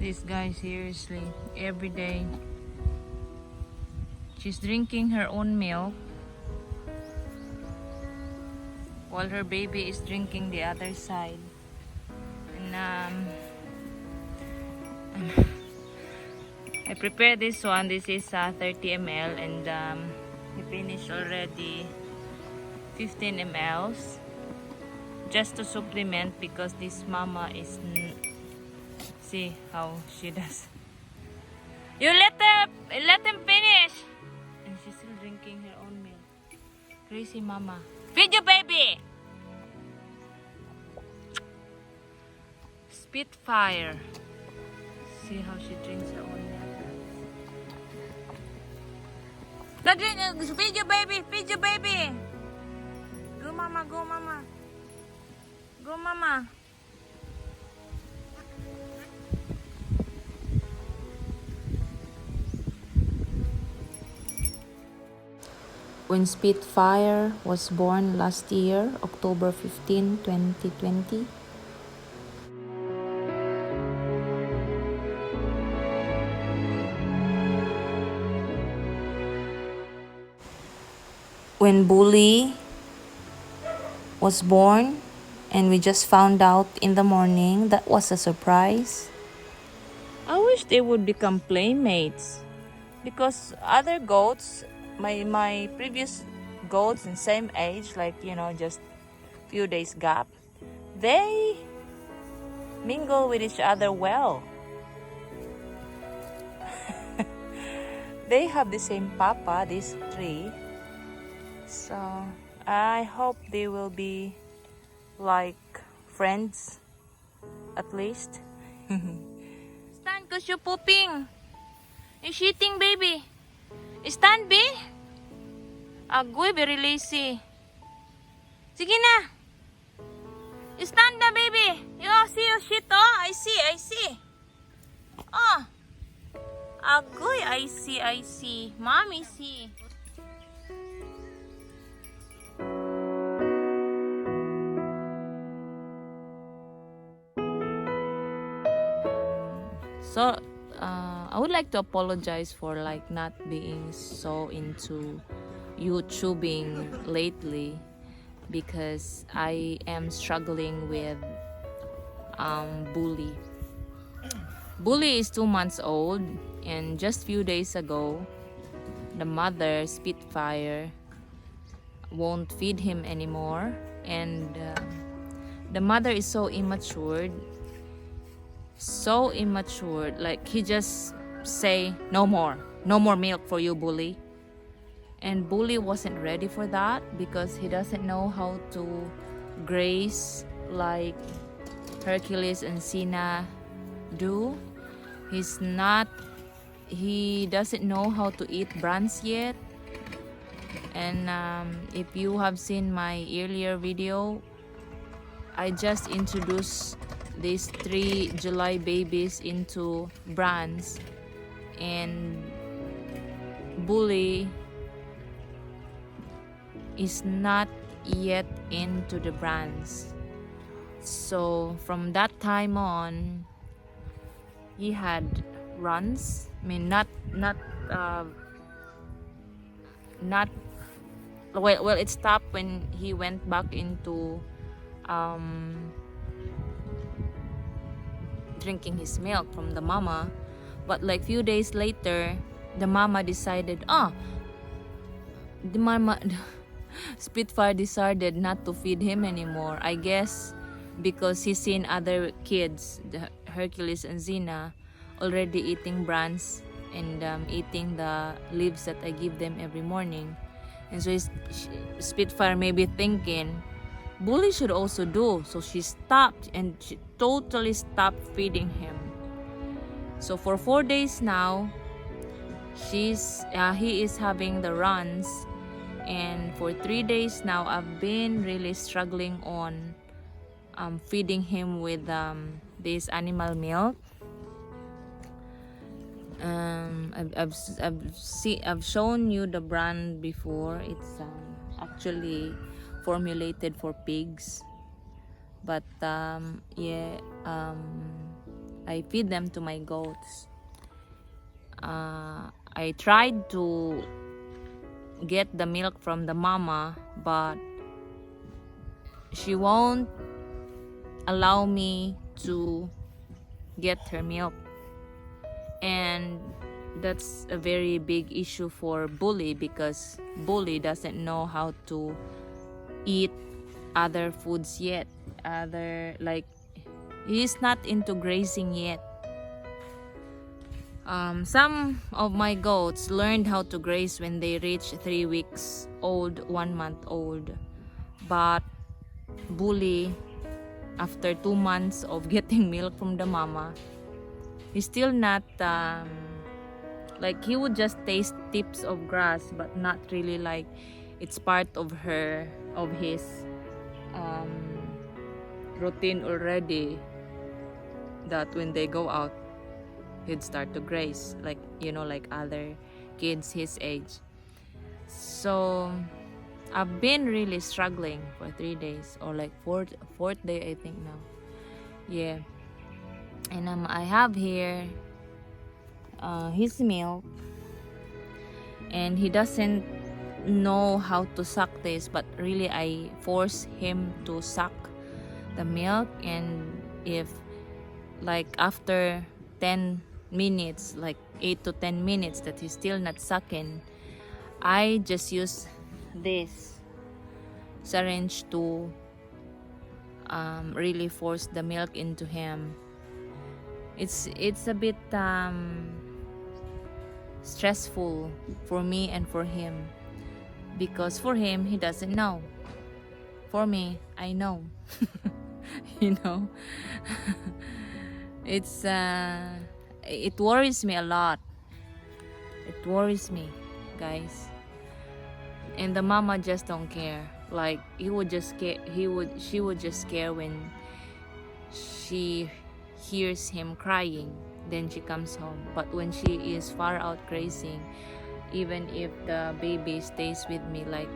this, guys, seriously. Every day she's drinking her own milk while her baby is drinking the other side. And I prepared this one. This is 30 ml, and we finished already 15 mls just to supplement, because this mama is see how she does. You let them finish, and she's still drinking her own milk. Crazy mama. Feed your baby. Spitfire. See how she drinks her own milk. Feed your baby. Feed your baby. Go mama. Go mama. Go mama. When Spitfire was born last year, October 15, 2020, when Bully was born, and we just found out in the morning, that was a surprise. I wish they would become playmates, because other goats, my previous goats in same age, like, you know, just few days gap, they mingle with each other well. They have the same papa, these three. So I hope they will be like friends, at least. Stand, cause you're pooping. You're shitting, baby. Stand, be. Agoy, very lazy. Sige na. Stand na, baby. You see your shit, oh? I see. Oh. Agoy, I see. Mommy, see. So, I would like to apologize for like not being so into YouTubing lately, because I am struggling with Bully. Bully is 2 months old, and just few days ago, the mother, Spitfire, won't feed him anymore, and the mother is so immature, like he just say no more milk for you, Bully. And Bully wasn't ready for that, because he doesn't know how to graze like Hercules and Sina do. He doesn't know how to eat bran yet. And if you have seen my earlier video, I just introduced these 3 July babies into brands, and Bully is not yet into the brands. So from that time on, he had runs. I mean, not well, it stopped when he went back into drinking his milk from the mama. But like few days later, the mama decided, Spitfire decided not to feed him anymore. I guess because he's seen other kids, the Hercules and Xena, already eating brans and eating the leaves that I give them every morning. And so Spitfire may be thinking, Bully should also do. So she stopped, and she totally stopped feeding him. So for 4 days now, he is having the runs. And for 3 days now, I've been really struggling on feeding him with this animal milk. I've shown you the brand before. It's actually formulated for pigs, but I feed them to my goats. I tried to get the milk from the mama, but she won't allow me to get her milk. And that's a very big issue for Bully, because Bully doesn't know how to eat other foods yet. He's not into grazing yet. Some of my goats learned how to graze when they reached 3 weeks old, 1 month old. But Bully, after 2 months of getting milk from the mama, he's still not, he would just taste tips of grass, but not really like it's part of his routine already, that when they go out, he'd start to graze, like other kids his age. So I've been really struggling for 3 days, or like fourth day, I think now. Yeah. And I have here his milk, and he doesn't know how to suck this, but really I force him to suck the milk. And if after 10 minutes, 8 to 10 minutes, that he's still not sucking, I just use this syringe to really force the milk into him. It's a bit stressful for me and for him, because for him, he doesn't know. For me, I know. you know it worries me a lot. It worries me, guys. And the mama just don't care. She would just scare when she hears him crying. Then she comes home. But when she is far out grazing, even if the baby stays with me like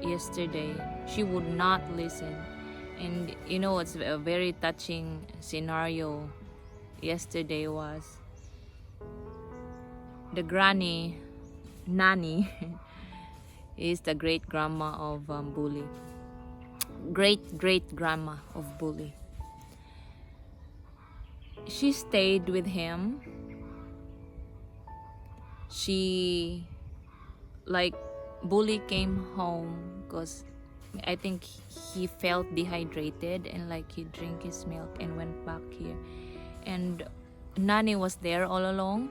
yesterday, she would not listen. And it's a very touching scenario yesterday was the nanny is the great grandma of Bully. Great grandma of Bully. She stayed with him. Bully came home because I think he felt dehydrated, and he drank his milk and went back here. And Nani was there all along.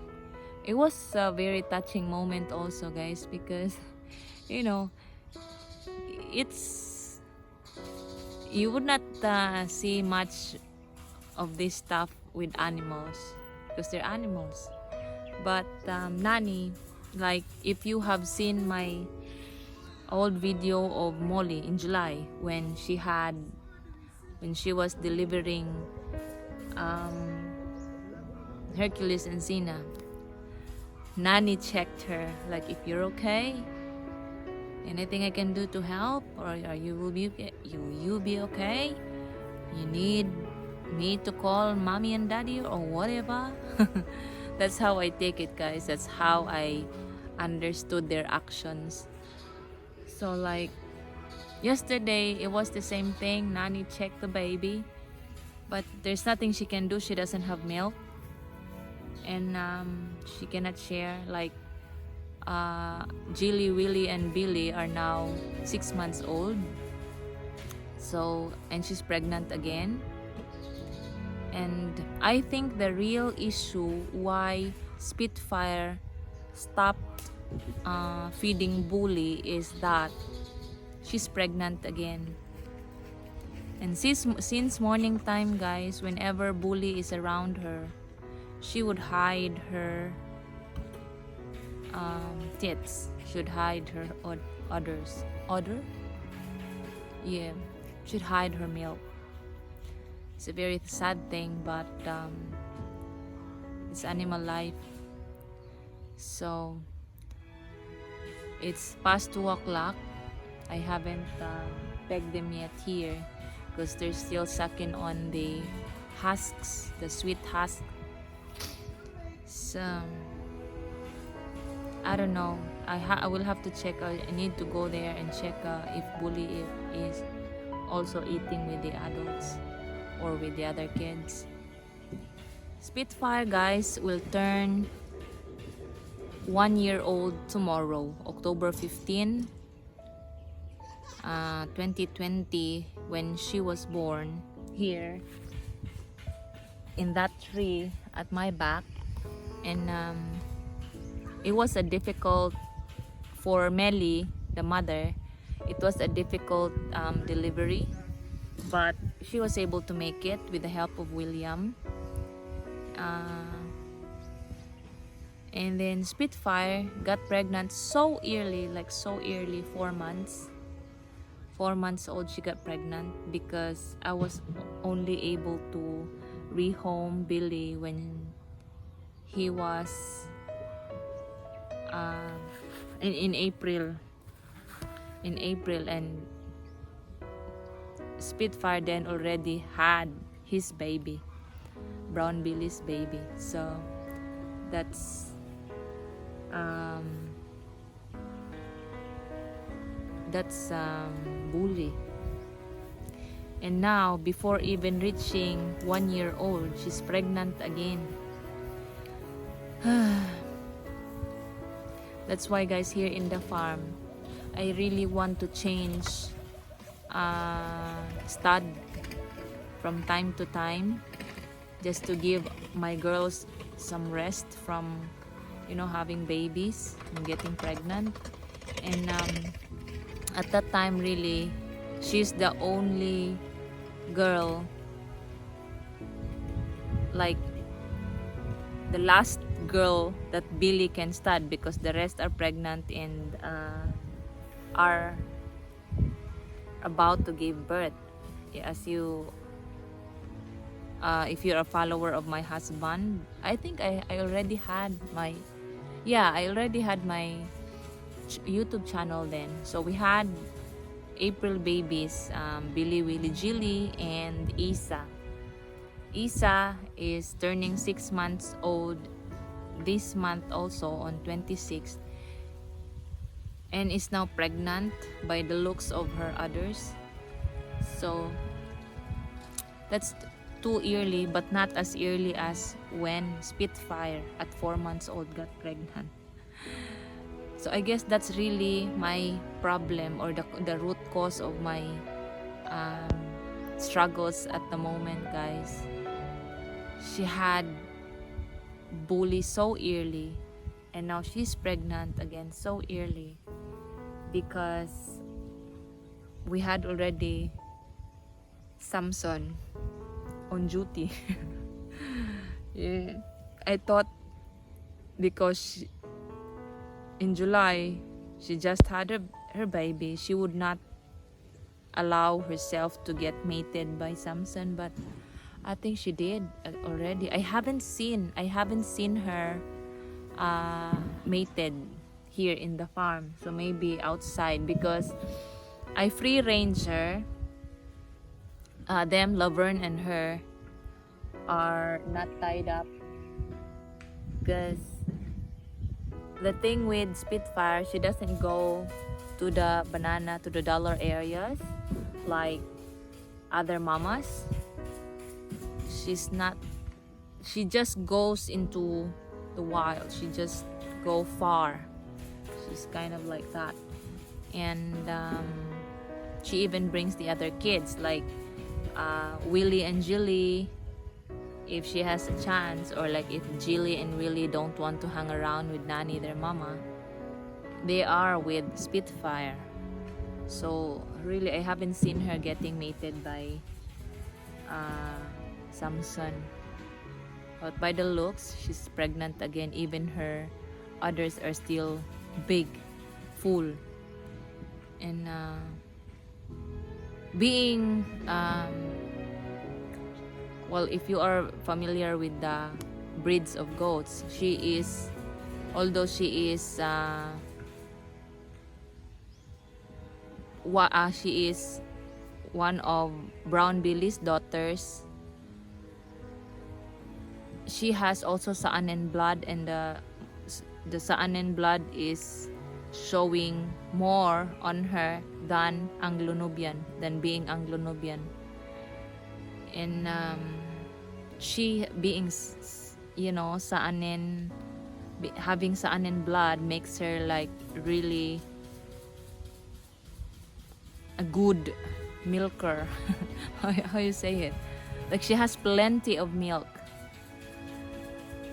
It was a very touching moment also, guys, because it's you would not see much of this stuff with animals because they're animals. But Nani, if you have seen my old video of Molly in July, when she was delivering Hercules and Xena, Nani checked her, if you're okay, anything I can do to help, or will you be okay? You need me to call mommy and daddy or whatever? That's how I take it, guys. That's how I understood their actions. So yesterday, it was the same thing. Nani checked the baby, but there's nothing she can do. She doesn't have milk, and she cannot share. Jilly, Willie, and Billy are now 6 months old. So, and she's pregnant again. And I think the real issue why Spitfire stopped feeding Bully is that she's pregnant again. And since morning time, guys, whenever Bully is around her, she would hide her tits. Should hide her odor? Yeah, should hide her milk. It's a very sad thing, but it's animal life. So it's past 2 o'clock. I haven't pegged them yet here because they're still sucking on the husks, the sweet husk. So I don't know. I will have to check. I need to go there and check if Bully is also eating with the adults or with the other kids. Spitfire, guys, will turn 1 year old tomorrow, October 15, 2020, when she was born here in that tree at my back. And it was a difficult, for Melly, the mother, it was a difficult delivery, but she was able to make it with the help of William. And then Spitfire got pregnant so early, like so early, 4 months. 4 months old she got pregnant, because I was only able to rehome Billy when he was in April. And Spitfire then already had his baby, Brown Billy's baby. So that's Bully. And now, before even reaching 1 year old, she's pregnant again. That's why, guys, here in the farm, I really want to change stud from time to time, just to give my girls some rest from, having babies and getting pregnant. And at that time, really, she's the only girl, like the last girl that Billy can stud, because the rest are pregnant and are about to give birth. As you if you're a follower of my husband, I think I already had my YouTube channel then. So we had April babies, Billy, Willie, Jilly, and Isa. Isa is turning 6 months old this month, also on 26th, and is now pregnant by the looks of her others. So that's too early, but not as early as when Spitfire at 4 months old got pregnant. So I guess that's really my problem, or the root cause of my struggles at the moment, guys. She had Bully so early, and now she's pregnant again so early, because we had already Samson on duty. Yeah, I thought because in July she just had her baby, she would not allow herself to get mated by Samson, but I think she did already. I haven't seen her mated here in the farm, so maybe outside, because I free range her. Them, Laverne and her, are not tied up, because the thing with Spitfire, she doesn't go to the dollar areas like other mamas. She just goes into the wild. She just go far. She's kind of like that. And she even brings the other kids, like Willie and Jilly, if she has a chance, or like if Jilly and Willie don't want to hang around with Nani, their mama, they are with Spitfire. So really, I haven't seen her getting mated by Samson. But by the looks, she's pregnant again. Even her others are still big, full. And being well, if you are familiar with the breeds of goats, she is one of Brown Billy's daughters. she has also Saanen blood, and the Saanen blood is showing more on her than Anglo-Nubian, than being Anglo-Nubian. And she being, you know, Saanen, having Saanen blood makes her like really a good milker. how you say it? Like she has plenty of milk.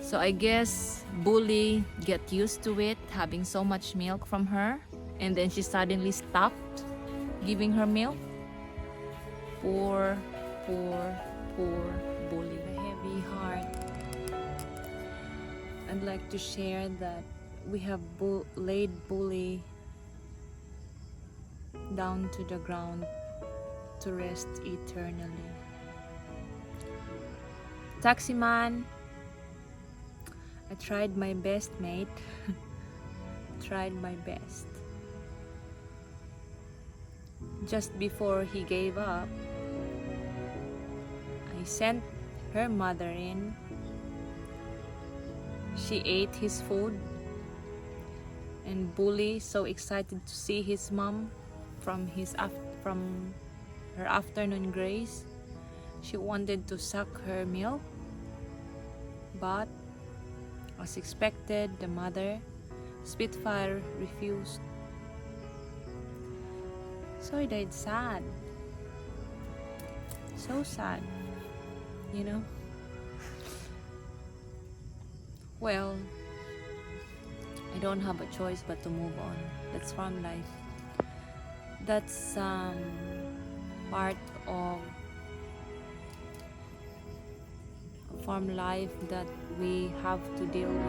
So I guess Bully get used to it, having so much milk from her, and then she suddenly stopped giving her milk. Poor, poor, poor Bully. A heavy heart. I'd like to share that we have laid Bully down to the ground to rest eternally. Taxi man, I tried my best, mate. Tried my best. Just before he gave up, I sent her mother in. She ate his food, and Bully, so excited to see his mom from her afternoon graze, she wanted to suck her milk, but as expected, the mother, Spitfire, refused. So he died sad. So sad, you know? Well, I don't have a choice but to move on. That's farm life. That's part of farm life that we have to deal with.